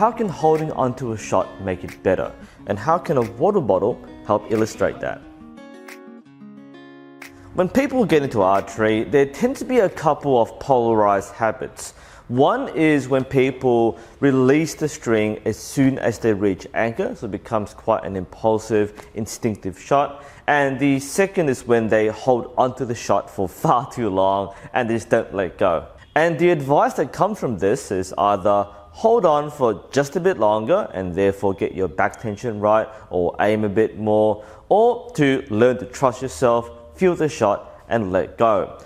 how can holding onto a shot make it better? And how can a water bottle help illustrate that? When people get into archery, there tend to be a couple of polarized habits. One is when people release the string as soon as they reach anchor, so it becomes quite an impulsive, instinctive shot. And the second is when they hold onto the shot for far too long and they just don't let go. And the advice that comes from this is either hold on for just a bit longer and therefore get your back tension right or aim a bit more, or to learn to trust yourself, feel the shot and let go.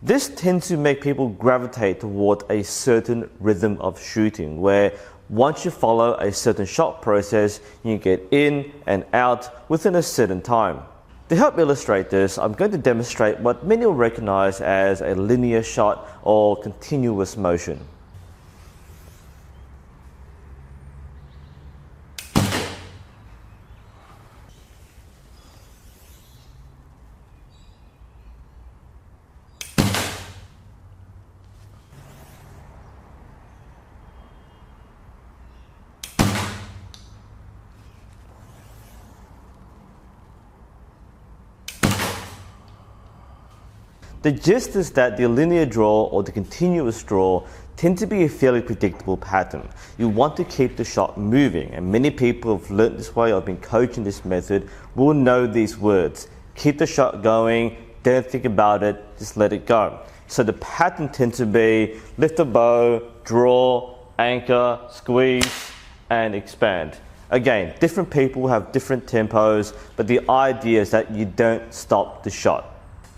This tends to make people gravitate toward a certain rhythm of shooting, where once you follow a certain shot process, you get in and out within a certain time. To help illustrate this, I'm going to demonstrate what many will recognize as a linear shot or continuous motion. The gist is that the linear draw or the continuous draw tend to be a fairly predictable pattern. You want to keep the shot moving, and many people who have learned this way or been coaching this method will know these words. Keep the shot going, don't think about it, just let it go. So the pattern tends to be lift the bow, draw, anchor, squeeze, and expand. Again, different people have different tempos, but the idea is that you don't stop the shot.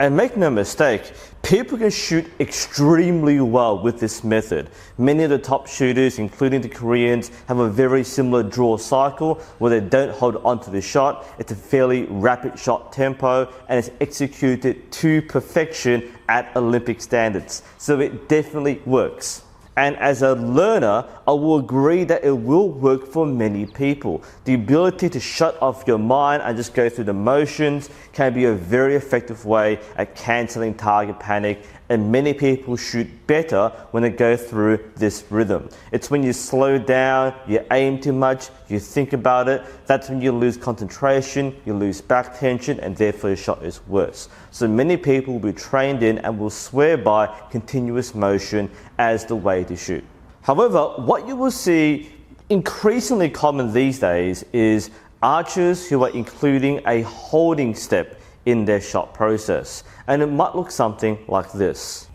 And make no mistake, people can shoot extremely well with this method. Many of the top shooters, including the Koreans, have a very similar draw cycle where they don't hold onto the shot. It's a fairly rapid shot tempo and it's executed to perfection at Olympic standards. So it definitely works. And as a learner, I will agree that it will work for many people. The ability to shut off your mind and just go through the motions can be a very effective way at cancelling target panic, and many people shoot better when they go through this rhythm. It's when you slow down, you aim too much, you think about it, that's when you lose concentration, you lose back tension, and therefore your shot is worse. So many people will be trained in and will swear by continuous motion as the way to shoot. However, what you will see increasingly common these days is archers who are including a holding step in their shot process. And it might look something like this.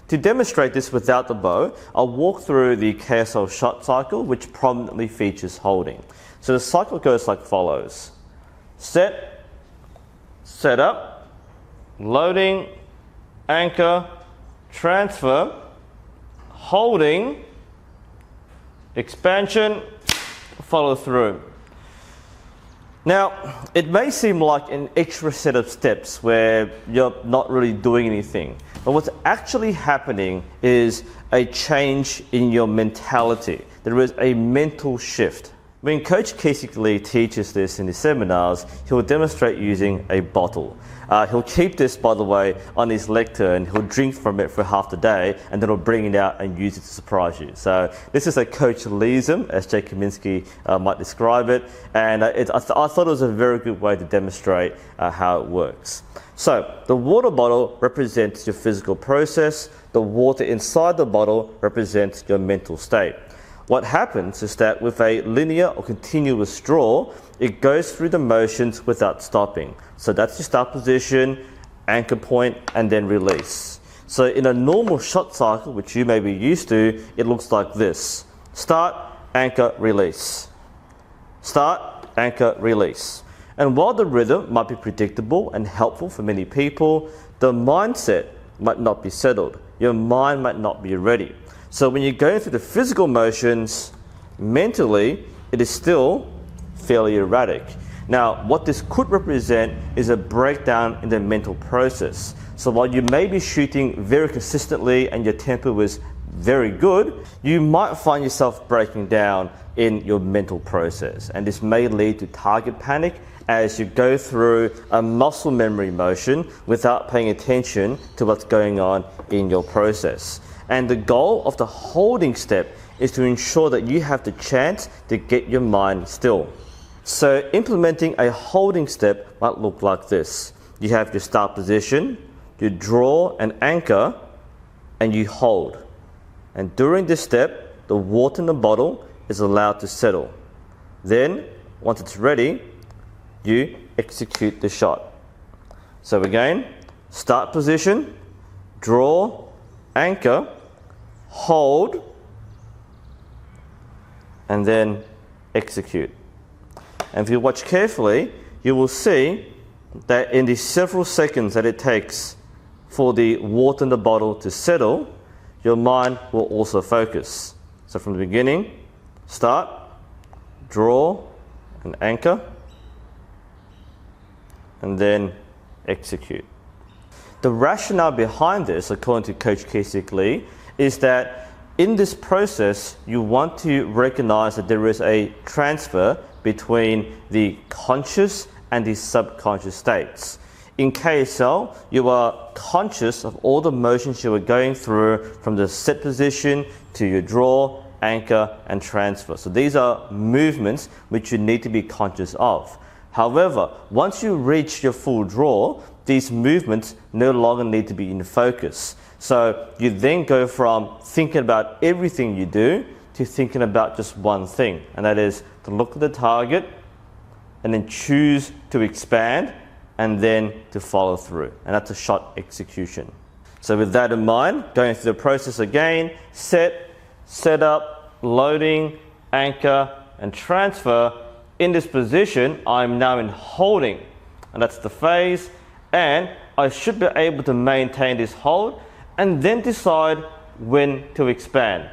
To demonstrate this without the bow, I'll walk through the KSL Shot Cycle, which prominently features holding. So the cycle goes like follows. Set, set up, loading, anchor, transfer, holding, expansion, follow through. Now, it may seem like an extra set of steps where you're not really doing anything, but what's actually happening is a change in your mentality. There is a mental shift. When Coach Lee teaches this in his seminars, he'll demonstrate using a bottle. He'll keep this, by the way, on his lectern. He'll drink from it for half the day, and then he'll bring it out and use it to surprise you. So this is a Coach Leeism, as Jay Kaminsky might describe it, and I thought it was a very good way to demonstrate how it works. So the water bottle represents your physical process. The water inside the bottle represents your mental state. What happens is that with a linear or continuous draw, it goes through the motions without stopping. So that's your start position, anchor point, and then release. So in a normal shot cycle, which you may be used to, it looks like this. Start, anchor, release. Start, anchor, release. And while the rhythm might be predictable and helpful for many people, the mindset might not be settled. Your mind might not be ready. So when you're going through the physical motions, mentally, it is still fairly erratic. Now, what this could represent is a breakdown in the mental process. So while you may be shooting very consistently and your tempo is very good, you might find yourself breaking down in your mental process. And this may lead to target panic as you go through a muscle memory motion without paying attention to what's going on in your process. And the goal of the holding step is to ensure that you have the chance to get your mind still. So implementing a holding step might look like this. You have your start position, you draw an anchor, and you hold. And during this step, the water in the bottle is allowed to settle. Then, once it's ready, you execute the shot. So again, start position, draw, anchor, hold, and then execute. And if you watch carefully, you will see that in the several seconds that it takes for the water in the bottle to settle, your mind will also focus. So from the beginning, start, draw, and anchor, and then execute. The rationale behind this, according to Coach Kasich Lee, is that in this process, you want to recognize that there is a transfer between the conscious and the subconscious states. In KSL, you are conscious of all the motions you are going through from the set position to your draw, anchor, and transfer. So these are movements which you need to be conscious of. However, once you reach your full draw, these movements no longer need to be in focus. So you then go from thinking about everything you do to thinking about just one thing, and that is to look at the target and then choose to expand and then to follow through. And that's a shot execution. So with that in mind, going through the process again, set up, loading, anchor, and transfer. In this position, I'm now in holding, and that's the phase, and I should be able to maintain this hold and then decide when to expand.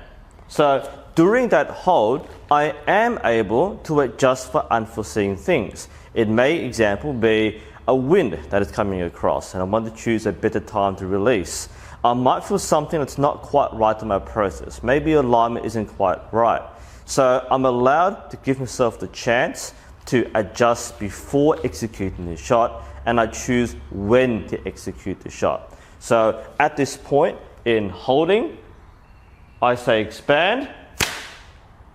So during that hold, I am able to adjust for unforeseen things. It may, example, be a wind that is coming across and I want to choose a better time to release. I might feel something that's not quite right in my process. Maybe alignment isn't quite right. So I'm allowed to give myself the chance to adjust before executing the shot, and I choose when to execute the shot. So at this point in holding, I say expand,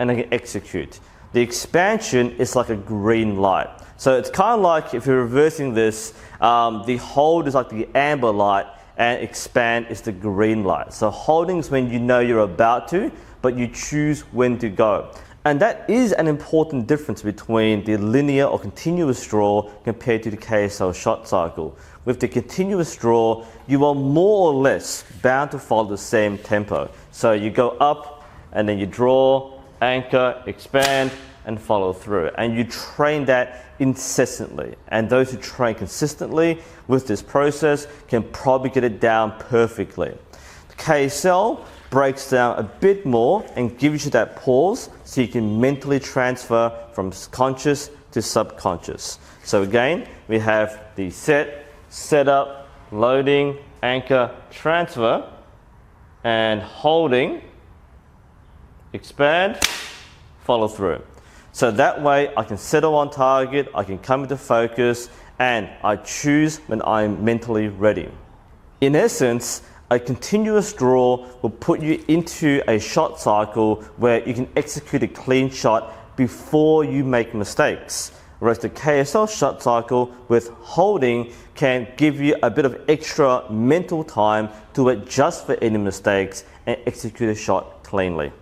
and I can execute. The expansion is like a green light. So it's kind of like, if you're reversing this, the hold is like the amber light, and expand is the green light. So holding is when you know you're about to, but you choose when to go. And that is an important difference between the linear or continuous draw compared to the KSL shot cycle. With the continuous draw, you are more or less bound to follow the same tempo. So you go up and then you draw, anchor, expand, and follow through. And you train that incessantly. And those who train consistently with this process can probably get it down perfectly. The KSL breaks down a bit more and gives you that pause so you can mentally transfer from conscious to subconscious. So again, we have the set up, loading, anchor, transfer, and holding, expand, follow through. So that way I can settle on target, I can come into focus, and I choose when I'm mentally ready. In essence, a continuous draw will put you into a shot cycle where you can execute a clean shot before you make mistakes. Whereas the KSL shot cycle with holding can give you a bit of extra mental time to adjust for any mistakes and execute a shot cleanly.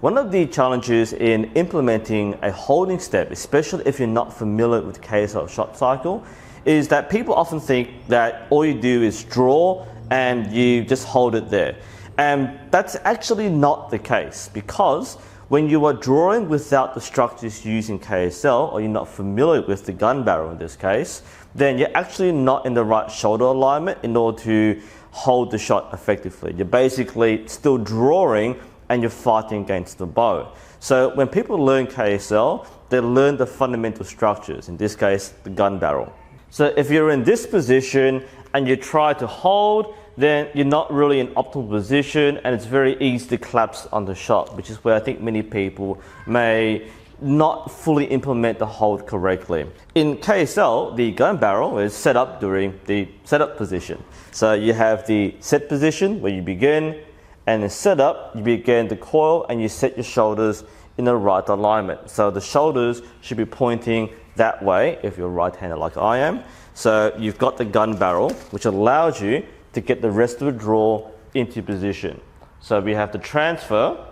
One of the challenges in implementing a holding step, especially if you're not familiar with the KSL shot cycle, is that people often think that all you do is draw and you just hold it there. And that's actually not the case, because When you are drawing without the structures used in KSL, or you're not familiar with the gun barrel in this case, then you're actually not in the right shoulder alignment in order to hold the shot effectively. You're basically still drawing and you're fighting against the bow. So when people learn KSL, they learn the fundamental structures, in this case, the gun barrel. So if you're in this position and you try to hold, then you're not really in optimal position and it's very easy to collapse on the shot, which is where I think many people may not fully implement the hold correctly. In KSL, the gun barrel is set up during the setup position. So you have the set position where you begin, and in setup, you begin the coil and you set your shoulders in the right alignment. So the shoulders should be pointing that way if you're right-handed like I am. So you've got the gun barrel, which allows you to get the rest of the draw into position. So we have the transfer,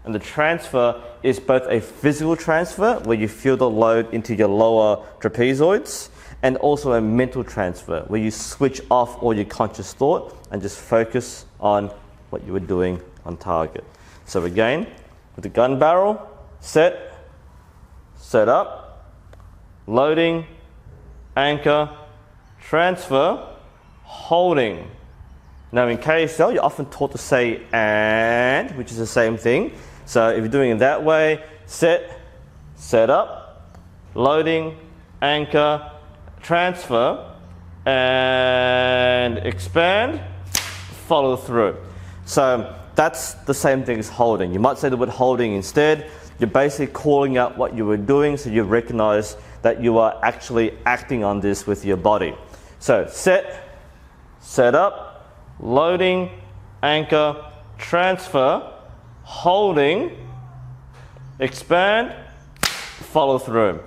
and the transfer is both a physical transfer where you feel the load into your lower trapezoids, and also a mental transfer where you switch off all your conscious thought and just focus on what you were doing on target. So again, with the gun barrel, set up, loading, anchor, transfer, holding. Now in KSL, you're often taught to say and, which is the same thing. So if you're doing it that way, set up, loading, anchor, transfer, and expand, follow through. So that's the same thing as holding. You might say the word holding instead. You're basically calling out what you were doing so you recognize that you are actually acting on this with your body. So set up, loading, anchor, transfer, holding, expand, follow through.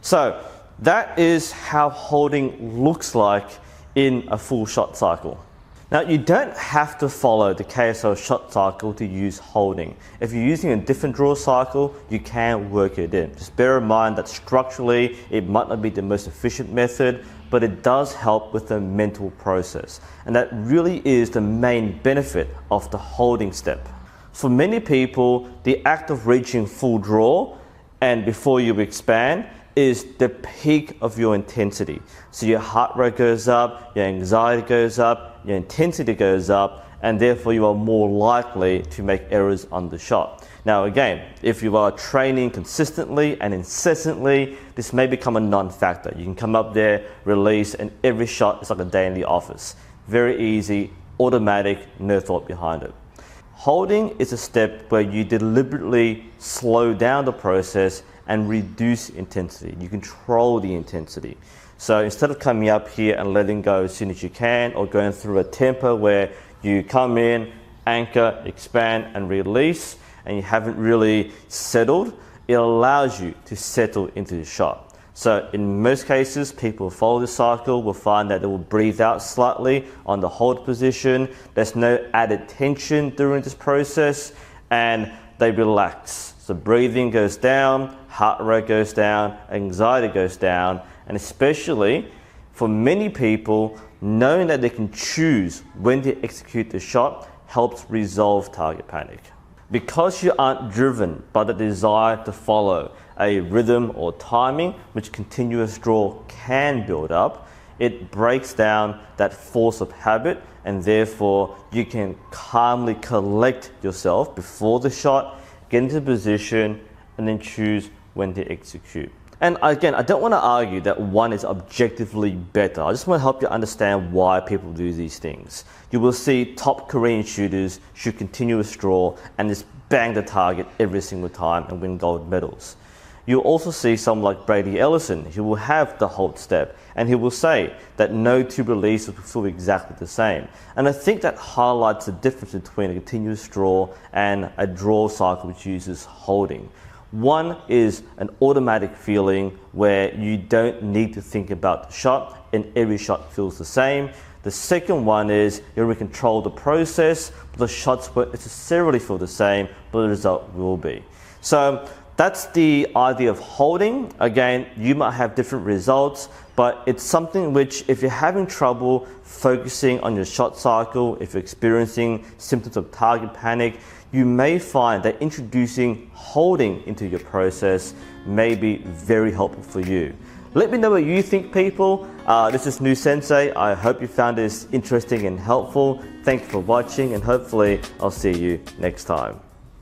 So that is how holding looks like in a full shot cycle. Now you don't have to follow the KSL shot cycle to use holding. If you're using a different draw cycle, you can work it in. Just bear in mind that structurally it might not be the most efficient method, but it does help with the mental process. And that really is the main benefit of the holding step. For many people, the act of reaching full draw and before you expand is the peak of your intensity. So your heart rate goes up, your anxiety goes up, your intensity goes up, and therefore you are more likely to make errors on the shot. Now again, if you are training consistently and incessantly, this may become a non-factor. You can come up there, release, and every shot is like a day in the office. Very easy, automatic, no thought behind it. Holding is a step where you deliberately slow down the process and reduce intensity. You control the intensity. So instead of coming up here and letting go as soon as you can, or going through a tempo where you come in, anchor, expand, and release, and you haven't really settled, it allows you to settle into the shot. So in most cases, people who follow the cycle will find that they will breathe out slightly on the hold position. There's no added tension during this process, and they relax. So breathing goes down, heart rate goes down, anxiety goes down, and especially for many people, knowing that they can choose when to execute the shot helps resolve target panic. Because you aren't driven by the desire to follow a rhythm or timing, which continuous draw can build up, it breaks down that force of habit, and therefore you can calmly collect yourself before the shot, get into position, and then choose when to execute. And again, I don't want to argue that one is objectively better. I just want to help you understand why people do these things. You will see top Korean shooters shoot continuous draw and just bang the target every single time and win gold medals. You'll also see someone like Brady Ellison, who will have the hold step, and he will say that no two releases will feel exactly the same. And I think that highlights the difference between a continuous draw and a draw cycle which uses holding. One is an automatic feeling where you don't need to think about the shot and every shot feels the same. The second one is you're in control of the process, but the shots won't necessarily feel the same, but the result will be. So that's the idea of holding. Again, you might have different results, but it's something which, if you're having trouble focusing on your shot cycle, if you're experiencing symptoms of target panic, you may find that introducing holding into your process may be very helpful for you. Let me know what you think, people. This is NUSensei. I hope you found this interesting and helpful. Thank you for watching, and hopefully I'll see you next time.